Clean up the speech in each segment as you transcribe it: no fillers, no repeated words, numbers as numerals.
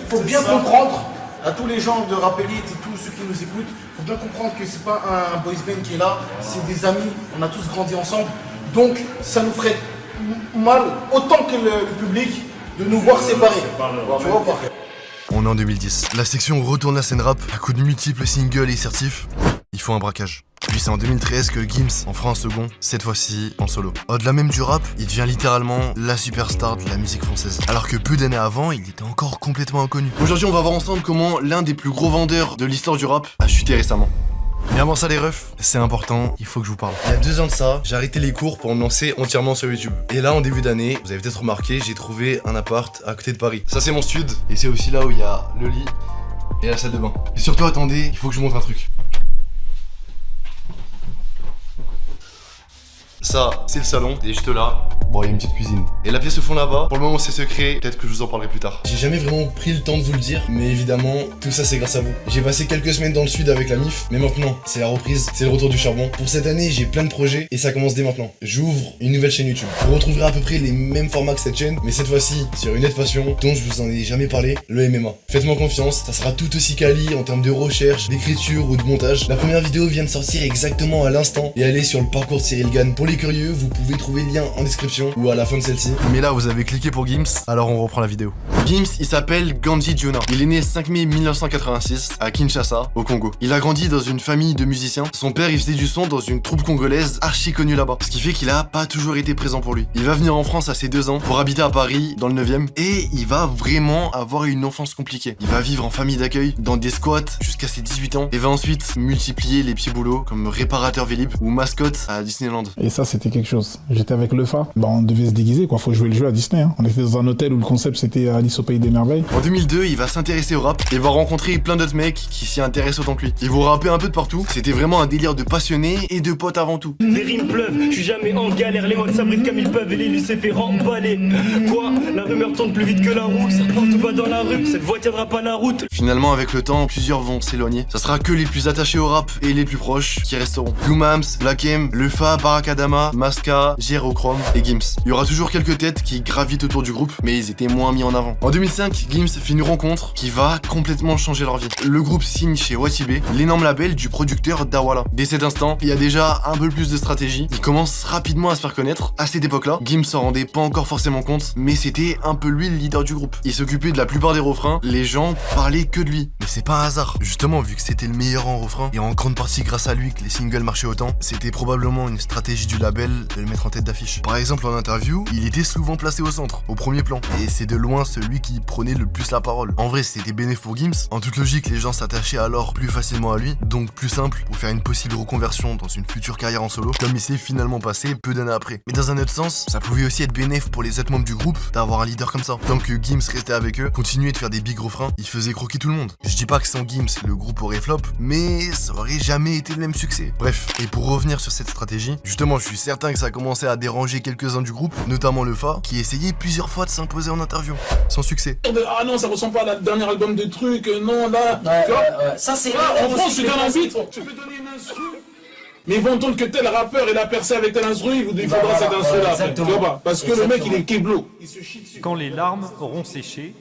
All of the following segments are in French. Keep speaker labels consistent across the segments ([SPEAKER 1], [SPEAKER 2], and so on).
[SPEAKER 1] Faut bien comprendre, à tous les gens de Rap Elite et tous ceux qui nous écoutent, faut bien comprendre que c'est pas un boys band qui est là, c'est des amis, on a tous grandi ensemble. Donc ça nous ferait mal, autant que le public, de nous voir séparés. Tu vois pas?
[SPEAKER 2] On est en 2010. La section retourne la scène rap à coups de multiples singles et certifs. Il faut un braquage. Puis c'est en 2013 que Gims en fera un second, cette fois-ci en solo. Au-delà même du rap, il devient littéralement la superstar de la musique française. Alors que peu d'années avant, il était encore complètement inconnu. Aujourd'hui, on va voir ensemble comment l'un des plus gros vendeurs de l'histoire du rap a chuté récemment. Mais avant ça les refs, c'est important, il faut que je vous parle. Il y a 2 ans de ça, j'ai arrêté les cours pour me lancer entièrement sur YouTube. Et là en début d'année, vous avez peut-être remarqué, j'ai trouvé un appart à côté de Paris. Ça c'est mon stud, et c'est aussi là où il y a le lit et la salle de bain. Et surtout attendez, il faut que je vous montre un truc. Ça, c'est le salon, il est juste là. Bon, il y a une petite cuisine. Et la pièce au fond là-bas, pour le moment c'est secret, peut-être que je vous en parlerai plus tard. J'ai jamais vraiment pris le temps de vous le dire, mais évidemment, tout ça c'est grâce à vous. J'ai passé quelques semaines dans le sud avec la MIF, mais maintenant, c'est la reprise, c'est le retour du charbon. Pour cette année, j'ai plein de projets et ça commence dès maintenant. J'ouvre une nouvelle chaîne YouTube. Vous retrouverez à peu près les mêmes formats que cette chaîne, mais cette fois-ci sur une autre passion dont je vous en ai jamais parlé, le MMA. Faites-moi confiance, ça sera tout aussi quali en termes de recherche, d'écriture ou de montage. La première vidéo vient de sortir exactement à l'instant et elle est sur le parcours de Cyril Gann. Pour les curieux, vous pouvez trouver le lien en description ou à la fin de celle-ci. Mais là, vous avez cliqué pour Gims, alors on reprend la vidéo. Gims, il s'appelle Gandhi Juna. Il est né le 5 mai 1986 à Kinshasa, au Congo. Il a grandi dans une famille de musiciens. Son père, il faisait du son dans une troupe congolaise archi connue là-bas. Ce qui fait qu'il a pas toujours été présent pour lui. Il va venir en France à ses 2 ans pour habiter à Paris, dans le 9e, et il va vraiment avoir une enfance compliquée. Il va vivre en famille d'accueil, dans des squats jusqu'à ses 18 ans, et va ensuite multiplier les petits boulots comme réparateur Vélib ou mascotte à Disneyland.
[SPEAKER 3] Et ça, c'était quelque chose. J'étais avec le Fa, on devait se déguiser quoi, faut jouer le jeu à Disney. On était dans un hôtel où le concept c'était Alice au pays des merveilles.
[SPEAKER 2] En 2002, il va s'intéresser au rap et va rencontrer plein d'autres mecs qui s'y intéressent autant que lui. Ils vont rapper un peu de partout, c'était vraiment un délire de passionnés et de potes avant tout.
[SPEAKER 4] Les rimes pleuvent, je suis jamais en galère, les mots s'abritent comme ils peuvent et les lycées fait remballer. Quoi? La rumeur tourne plus vite que la roue, ça porte tout va dans la rue, cette voie tiendra pas la route.
[SPEAKER 2] Finalement, avec le temps, plusieurs vont s'éloigner. Ça sera que les plus attachés au rap et les plus proches qui resteront. Goomams, Black M, Le Fa, Barakadama, Maska, Gyrochrome et Gims. Il y aura toujours quelques têtes qui gravitent autour du groupe, mais ils étaient moins mis en avant. En 2005, Gims fait une rencontre qui va complètement changer leur vie. Le groupe signe chez Watibé, l'énorme label du producteur Dawala. Dès cet instant, il y a déjà un peu plus de stratégie. Il commence rapidement à se faire connaître. À cette époque-là, Gims s'en rendait pas encore forcément compte, mais c'était un peu lui le leader du groupe. Il s'occupait de la plupart des refrains, les gens parlaient que de lui. Mais c'est pas un hasard. Justement, vu que c'était le meilleur en refrain, et en grande partie grâce à lui que les singles marchaient autant, c'était probablement une stratégie du label de le mettre en tête d'affiche. Par exemple, en interview, il était souvent placé au centre, au premier plan, et c'est de loin celui qui prenait le plus la parole. En vrai, c'était bénéfique pour Gims. En toute logique, les gens s'attachaient alors plus facilement à lui, donc plus simple pour faire une possible reconversion dans une future carrière en solo, comme il s'est finalement passé peu d'années après. Mais dans un autre sens, ça pouvait aussi être bénéfique pour les autres membres du groupe d'avoir un leader comme ça. Tant que Gims restait avec eux, continuait de faire des big refrains, il faisait croquer tout le monde. Je dis pas que sans Gims, le groupe aurait flop, mais ça aurait jamais été le même succès. Bref, et pour revenir sur cette stratégie, justement, je suis certain que ça a commencé à déranger quelques-uns du groupe, notamment le Fa, qui essayait plusieurs fois de s'imposer en interview, sans succès.
[SPEAKER 1] Ah non, ça ressemble pas à le dernier album de trucs, non, là. Tu vois
[SPEAKER 5] Ça, c'est.
[SPEAKER 1] En France, je te donne un beat, tu peux donner une instru. Mais ils vont entendre que tel rappeur il a percé avec tel instru, il faudra cet instru-là. Tu vois pas? Parce que le mec il est keblo.
[SPEAKER 6] Quand les larmes auront séché,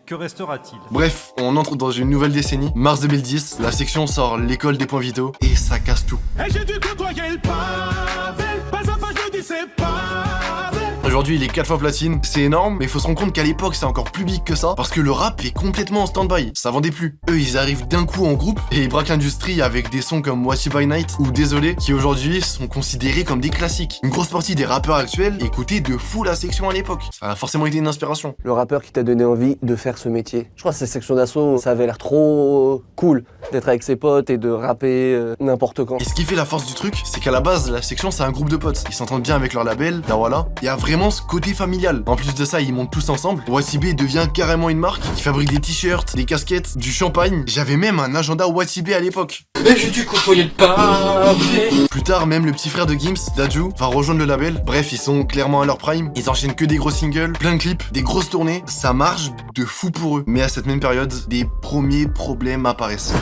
[SPEAKER 6] que restera-t-il?
[SPEAKER 2] Bref, on entre dans une nouvelle décennie. Mars 2010, la section sort l'école des points vitaux et ça casse tout.
[SPEAKER 4] Et j'ai dû côtoyer le pavé, pas à pas je dis c'est pas.
[SPEAKER 2] Aujourd'hui, il est 4 fois platine, c'est énorme, mais il faut se rendre compte qu'à l'époque, c'est encore plus big que ça, parce que le rap est complètement en stand-by, ça vendait plus. Eux, ils arrivent d'un coup en groupe, et ils braquent l'industrie avec des sons comme What You By Night ou Désolé, qui aujourd'hui sont considérés comme des classiques. Une grosse partie des rappeurs actuels écoutaient de fou la section à l'époque. Ça a forcément été une inspiration.
[SPEAKER 5] Le rappeur qui t'a donné envie de faire ce métier. Je crois que cette section d'assaut, ça avait l'air trop cool d'être avec ses potes et de rapper n'importe quand.
[SPEAKER 2] Et ce qui fait la force du truc, c'est qu'à la base, la section, c'est un groupe de potes. Ils s'entendent bien avec leur label, Dawala. Il y a vraiment ce côté familial. En plus de ça, ils montent tous ensemble. Watibé devient carrément une marque qui fabrique des t-shirts, des casquettes, du champagne. J'avais même un agenda Watibé à l'époque.
[SPEAKER 5] Et j'ai dû côtoyer le pavé.
[SPEAKER 2] Plus tard, même le petit frère de Gims, Daju, va rejoindre le label. Bref, ils sont clairement à leur prime. Ils enchaînent que des gros singles, plein de clips, des grosses tournées. Ça marche de fou pour eux. Mais à cette même période, des premiers problèmes apparaissent.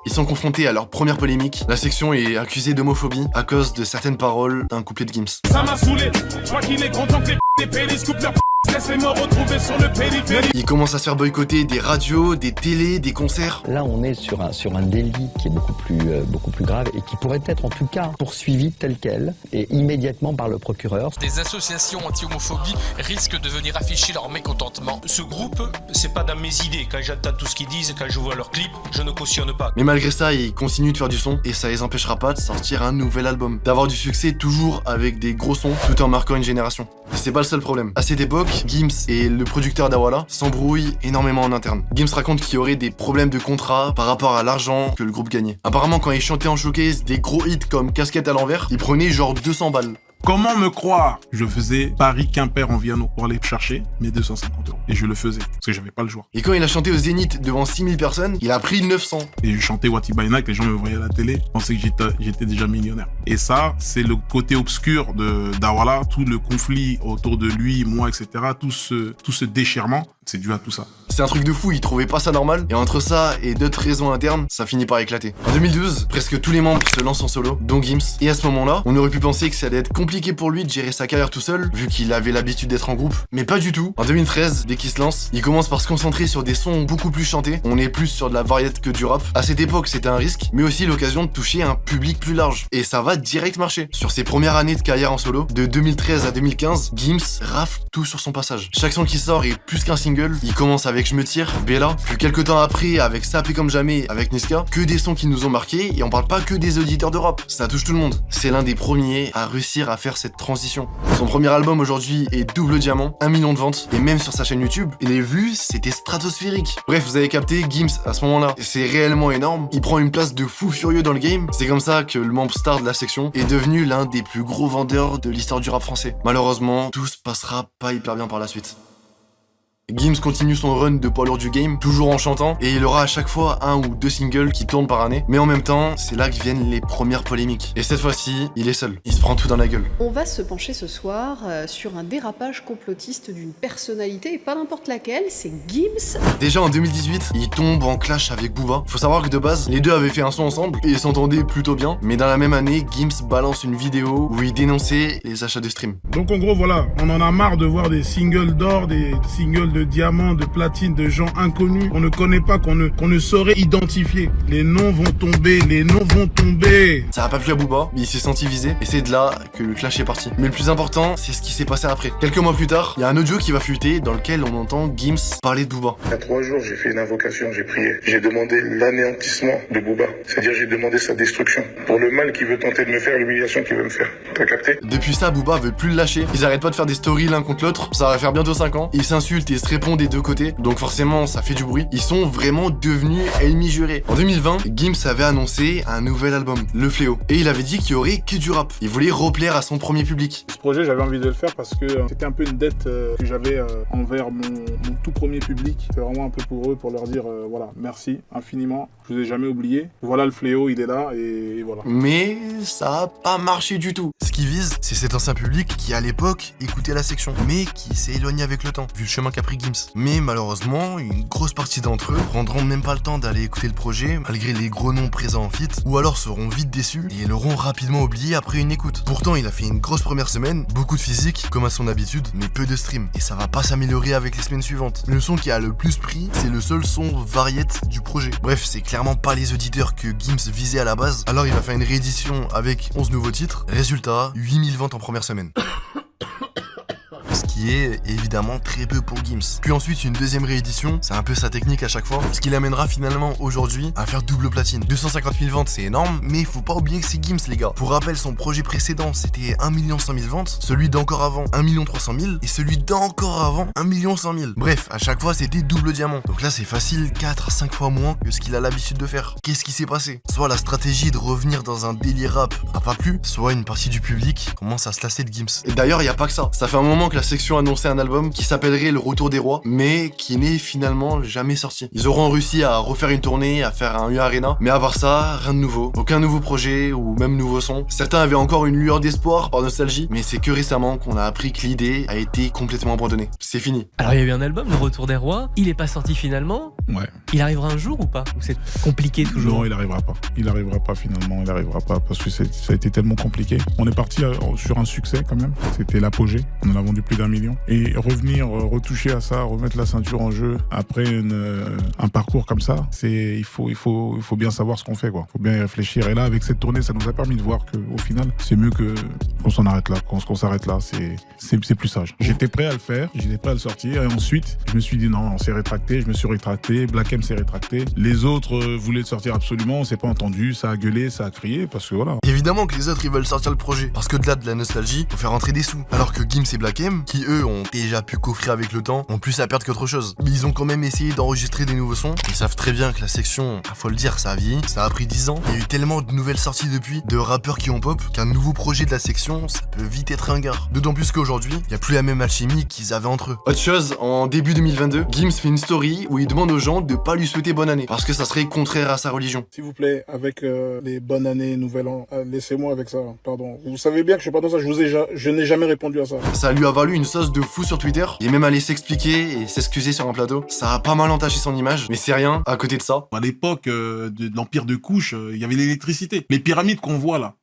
[SPEAKER 2] Ils sont confrontés à leur première polémique. La section est accusée d'homophobie à cause de certaines paroles d'un couplet de Gims.
[SPEAKER 4] Ça m'a saoulé, je crois qu'il est content que les pélis coupent leur
[SPEAKER 7] Laissez-moi retrouver sur le périphérique.
[SPEAKER 2] Il commence à se faire boycotter des radios, des télés, des concerts.
[SPEAKER 8] Là, on est sur un délit qui est beaucoup plus grave et qui pourrait être en tout cas poursuivi tel quel et immédiatement par le procureur.
[SPEAKER 9] Des associations anti-homophobie risquent de venir afficher leur mécontentement. Ce groupe, c'est pas dans mes idées. Quand j'entends tout ce qu'ils disent, quand je vois leurs clips, je ne cautionne pas.
[SPEAKER 2] Mais malgré ça, ils continuent de faire du son et ça les empêchera pas de sortir un nouvel album, d'avoir du succès toujours avec des gros sons tout en marquant une génération. C'est pas le seul problème. À cette époque, Gims et le producteur d'Awala s'embrouillent énormément en interne. Gims raconte qu'il y aurait des problèmes de contrat par rapport à l'argent que le groupe gagnait. Apparemment, quand il chantait en showcase des gros hits comme Casquette à l'envers, il prenait genre 200 balles.
[SPEAKER 7] Comment me croire? Je faisais Paris-Quimper en Viano pour aller chercher mes 250 €. Et je le faisais, parce que j'avais pas le choix.
[SPEAKER 2] Et quand il a chanté au Zénith devant 6000 personnes, il a pris 900.
[SPEAKER 7] Et je chantais Wati by Night, les gens me voyaient à la télé, pensaient que j'étais déjà millionnaire. Et ça, c'est le côté obscur d'Awala, tout le conflit autour de lui, moi, etc. Tout ce déchirement, c'est dû à tout ça.
[SPEAKER 2] C'est un truc de fou, il trouvait pas ça normal, et entre ça et d'autres raisons internes, ça finit par éclater. En 2012, presque tous les membres se lancent en solo, dont Gims, et à ce moment-là, on aurait pu penser que ça allait être compliqué pour lui de gérer sa carrière tout seul, vu qu'il avait l'habitude d'être en groupe, mais pas du tout. En 2013, dès qu'il se lance, il commence par se concentrer sur des sons beaucoup plus chantés, on est plus sur de la variété que du rap. À cette époque, c'était un risque, mais aussi l'occasion de toucher un public plus large, et ça va direct marcher. Sur ses premières années de carrière en solo, de 2013 à 2015, Gims rafle tout sur son passage. Chaque son qui sort est plus qu'un single, il commence avec Je me tire, Bella, puis quelques temps après avec Sapé comme jamais avec Niska, que des sons qui nous ont marqués, et on parle pas que des auditeurs de rap, ça touche tout le monde. C'est l'un des premiers à réussir à faire cette transition. Son premier album aujourd'hui est double diamant, 1 million de ventes, et même sur sa chaîne YouTube, les vues c'était stratosphérique. Bref, vous avez capté, Gims à ce moment-là, c'est réellement énorme, il prend une place de fou furieux dans le game, c'est comme ça que le membre star de la section est devenu l'un des plus gros vendeurs de l'histoire du rap français. Malheureusement, tout se passera pas hyper bien par la suite. Gims continue son run de poids lourd du game, toujours en chantant, et il aura à chaque fois 1 ou 2 singles qui tournent par année, mais en même temps, c'est là que viennent les premières polémiques. Et cette fois-ci, il est seul, il se prend tout dans la gueule.
[SPEAKER 10] On va se pencher ce soir sur un dérapage complotiste d'une personnalité, et pas n'importe laquelle, c'est Gims.
[SPEAKER 2] Déjà en 2018, il tombe en clash avec Booba. Faut savoir que de base, les deux avaient fait un son ensemble, et ils s'entendaient plutôt bien, mais dans la même année, Gims balance une vidéo où il dénonçait les achats de stream.
[SPEAKER 7] Donc en gros, voilà, on en a marre de voir des singles d'or, des singles de diamants, de platine, de gens inconnus qu'on ne connaît pas, qu'on ne saurait identifier. Les noms vont tomber, les noms vont tomber.
[SPEAKER 2] Ça a pas plu à Booba, il s'est senti visé, et c'est de là que le clash est parti. Mais le plus important, c'est ce qui s'est passé après. Quelques mois plus tard, il y a un audio qui va fuiter dans lequel on entend Gims parler de Booba.
[SPEAKER 11] Il y a 3 jours, j'ai fait une invocation, j'ai prié. J'ai demandé l'anéantissement de Booba. C'est-à-dire, j'ai demandé sa destruction. Pour le mal qu'il veut tenter de me faire, l'humiliation qu'il veut me faire. T'as capté?
[SPEAKER 2] Depuis ça, Booba veut plus le lâcher. Ils arrêtent pas de faire des stories l'un contre l'autre. Ça va faire bientôt 5 ans. Ils s'insultent et se répondent des deux côtés. Donc forcément, ça fait du bruit. Ils sont vraiment devenus ennemis jurés. En 2020, Gims avait annoncé un nouvel album, Le Fléau. Et il avait dit qu'il y aurait que du rap. Il voulait replaire à son premier public.
[SPEAKER 3] Ce projet, j'avais envie de le faire parce que c'était un peu une dette que j'avais envers mon tout premier public. C'est vraiment un peu pour eux, pour leur dire voilà, merci infiniment. Je vous ai jamais oublié. Voilà le fléau, il est là et voilà.
[SPEAKER 2] Mais ça a pas marché du tout. Ce qu'il vise, c'est cet ancien public qui à l'époque écoutait la section, mais qui s'est éloigné avec le temps, vu le chemin qu'a pris Gims. Mais malheureusement, une grosse partie d'entre eux prendront même pas le temps d'aller écouter le projet, malgré les gros noms présents en feat, ou alors seront vite déçus et l'auront rapidement oublié après une écoute. Pourtant, il a fait une grosse première semaine, beaucoup de physique, comme à son habitude, mais peu de stream. Et ça va pas s'améliorer avec les semaines suivantes. Le son qui a le plus pris, c'est le seul son variette du projet. Bref, c'est clairement pas les auditeurs que Gims visait à la base. Alors il va faire une réédition avec 11 nouveaux titres. Résultat, 8000 ventes en première semaine. Ce qui est évidemment très peu pour Gims. Puis ensuite une deuxième réédition, c'est un peu sa technique à chaque fois, ce qui l'amènera finalement aujourd'hui à faire double platine. 250 000 ventes c'est énorme, mais faut pas oublier que c'est Gims les gars. Pour rappel, son projet précédent c'était 1 100 000 ventes, celui d'encore avant 1 300 000 et celui d'encore avant 1 100 000. Bref, à chaque fois c'était double diamant. Donc là c'est facile 4 à 5 fois moins que ce qu'il a l'habitude de faire. Qu'est-ce qui s'est passé? Soit la stratégie de revenir dans un délire rap a pas plu, soit une partie du public commence à se lasser de Gims. Et d'ailleurs y a pas que ça. Ça fait un moment que la section annonçait un album qui s'appellerait Le Retour des Rois, mais qui n'est finalement jamais sorti. Ils auront réussi à refaire une tournée, à faire un U-Arena, mais à part ça, rien de nouveau. Aucun nouveau projet ou même nouveau son. Certains avaient encore une lueur d'espoir par nostalgie, mais c'est que récemment qu'on a appris que l'idée a été complètement abandonnée. C'est fini.
[SPEAKER 12] Alors il y a eu un album, Le Retour des Rois, il est pas sorti finalement.
[SPEAKER 3] Ouais.
[SPEAKER 12] Il arrivera un jour ou pas? Ou c'est compliqué toujours?
[SPEAKER 3] Non, il arrivera pas. Il arrivera pas finalement, il arrivera pas parce que ça a été tellement compliqué. On est parti sur un succès quand même. C'était l'apogée. On en a vendu plus d'1
[SPEAKER 7] millions. Et revenir, retoucher à ça, remettre la ceinture en jeu après un parcours comme ça, il faut bien savoir ce qu'on fait, quoi. Faut bien y réfléchir. Et là, avec cette tournée, ça nous a permis de voir qu'au final, c'est mieux qu'on s'en arrête là, qu'on s'arrête là. C'est plus sage. J'étais prêt à le faire, j'étais prêt à le sortir. Et ensuite, je me suis dit non, on s'est rétracté. Je me suis rétracté. Black M s'est rétracté. Les autres voulaient le sortir absolument. On s'est pas entendu. Ça a gueulé, ça a crié parce que voilà.
[SPEAKER 2] Évidemment que les autres ils veulent sortir le projet, parce qu'au-delà de la nostalgie, faut faire rentrer des sous. Alors que Gims et Black M, qui eux ont déjà pu coffrer avec le temps, ont plus à perdre qu'autre chose. Mais ils ont quand même essayé d'enregistrer des nouveaux sons. Ils savent très bien que la section, faut le dire, ça a vieilli, ça a pris 10 ans. Il y a eu tellement de nouvelles sorties depuis, de rappeurs qui ont pop, qu'un nouveau projet de la section, ça peut vite être un gars. D'autant plus qu'aujourd'hui, il y a plus la même alchimie qu'ils avaient entre eux. Autre chose, en début 2022, Gims fait une story où il demande aux gens de pas lui souhaiter bonne année, parce que ça serait contraire à sa religion.
[SPEAKER 3] S'il vous plaît, avec les bonnes années, nouvel an, laissez-moi avec ça, pardon. Vous savez bien que je suis pas dans ça, je n'ai jamais répondu à ça.
[SPEAKER 2] Ça lui a valu une sauce de fou sur Twitter. Il est même allé s'expliquer et s'excuser sur un plateau. Ça a pas mal entaché son image, mais c'est rien à côté de ça.
[SPEAKER 7] À l'époque de l'Empire de Couche, il y avait l'électricité. Les pyramides qu'on voit là,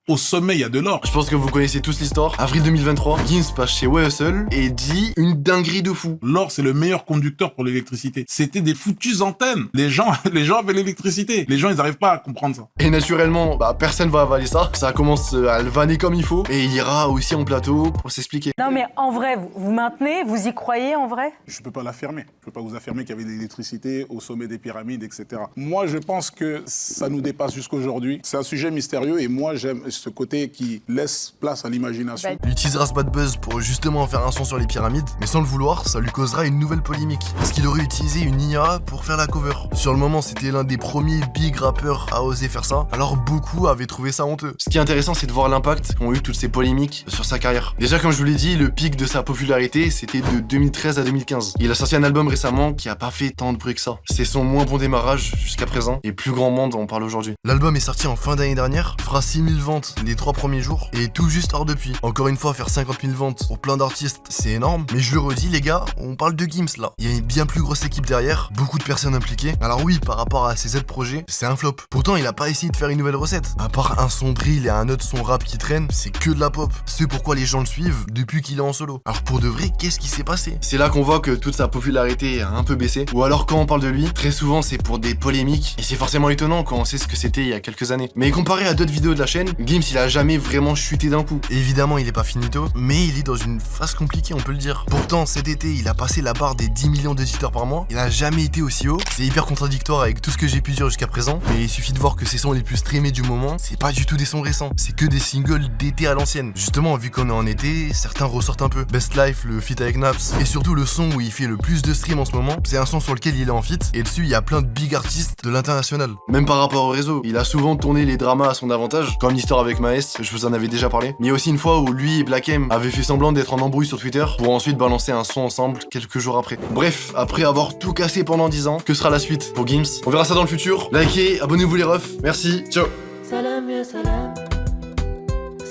[SPEAKER 7] au sommet, il y a de l'or.
[SPEAKER 2] Je pense que vous connaissez tous l'histoire. Avril 2023, Gims passe chez Hustle et dit une dinguerie de fou.
[SPEAKER 7] L'or, c'est le meilleur conducteur pour l'électricité. C'était des foutues antennes. Les gens avaient l'électricité. Les gens, ils n'arrivent pas à comprendre ça.
[SPEAKER 2] Et naturellement, personne va avaler ça. Ça commence à le vanner comme il faut. Et il ira aussi en plateau pour s'expliquer.
[SPEAKER 13] Non mais en vrai, vous maintenez, vous y croyez en vrai?
[SPEAKER 7] Je peux pas l'affirmer. Je peux pas vous affirmer qu'il y avait de l'électricité au sommet des pyramides, etc. Moi, je pense que ça nous dépasse jusqu'aujourd'hui. C'est un sujet mystérieux et moi, j'aime ce côté qui laisse place à l'imagination.
[SPEAKER 2] Il utilisera ce bad buzz pour justement faire un son sur les pyramides, mais sans le vouloir, ça lui causera une nouvelle polémique. Parce qu'il aurait utilisé une IA pour faire la cover. Sur le moment, c'était l'un des premiers big rappeurs à oser faire ça, alors beaucoup avaient trouvé ça honteux. Ce qui est intéressant, c'est de voir l'impact qu'ont eu toutes ces polémiques sur sa carrière. Déjà, comme je vous l'ai dit, le pic de sa popularité, c'était de 2013 à 2015. Il a sorti un album récemment qui a pas fait tant de bruit que ça. C'est son moins bon démarrage jusqu'à présent, et plus grand monde en parle aujourd'hui. L'album est sorti en fin d'année dernière, fera 6000 ventes les 3 premiers jours, et tout juste hors depuis. Encore une fois, faire 50 000 ventes pour plein d'artistes, c'est énorme, mais je le redis les gars, on parle de Gims là. Il y a une bien plus grosse équipe derrière, beaucoup de personnes impliquées. Alors oui, par rapport à ses autres projets, c'est un flop. Pourtant, il a pas essayé de faire une nouvelle recette. À part un son drill et un autre son rap qui traîne, c'est que de la pop. C'est pourquoi les gens le suivent depuis qu'il est en solo. Alors pour de vrai, qu'est-ce qui s'est passé? C'est là qu'on voit que toute sa popularité a un peu baissé. Ou alors quand on parle de lui, très souvent c'est pour des polémiques, et c'est forcément étonnant quand on sait ce que c'était il y a quelques années. Mais comparé à d'autres vidéos de la chaîne, Gims il a jamais vraiment chuté d'un coup. Et évidemment il est pas finito, mais il est dans une phase compliquée, on peut le dire. Pourtant cet été il a passé la barre des 10 millions d'auditeurs par mois, il a jamais été aussi haut. C'est hyper contradictoire avec tout ce que j'ai pu dire jusqu'à présent, mais il suffit de voir que ses sons les plus streamés du moment, c'est pas du tout des sons récents, c'est que des singles d'été à l'ancienne. Justement, vu qu'on est en été, certains ressortent un peu. Best Life, le feat avec Naps, et surtout le son où il fait le plus de streams en ce moment, c'est un son sur lequel il est en feat, et dessus il y a plein de big artistes de l'international. Même par rapport au réseau, il a souvent tourné les dramas à son avantage, comme l'histoire avec Maes, je vous en avais déjà parlé. Mais il y a aussi une fois où lui et Black M avaient fait semblant d'être en embrouille sur Twitter, pour ensuite balancer un son ensemble quelques jours après. Bref, après avoir tout cassé pendant 10 ans, que sera la suite pour Gims? On verra ça dans le futur. Likez, abonnez-vous les refs, merci, ciao.
[SPEAKER 14] سلام يا سلام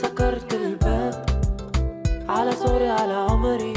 [SPEAKER 14] سكرت الباب على صوري على عمري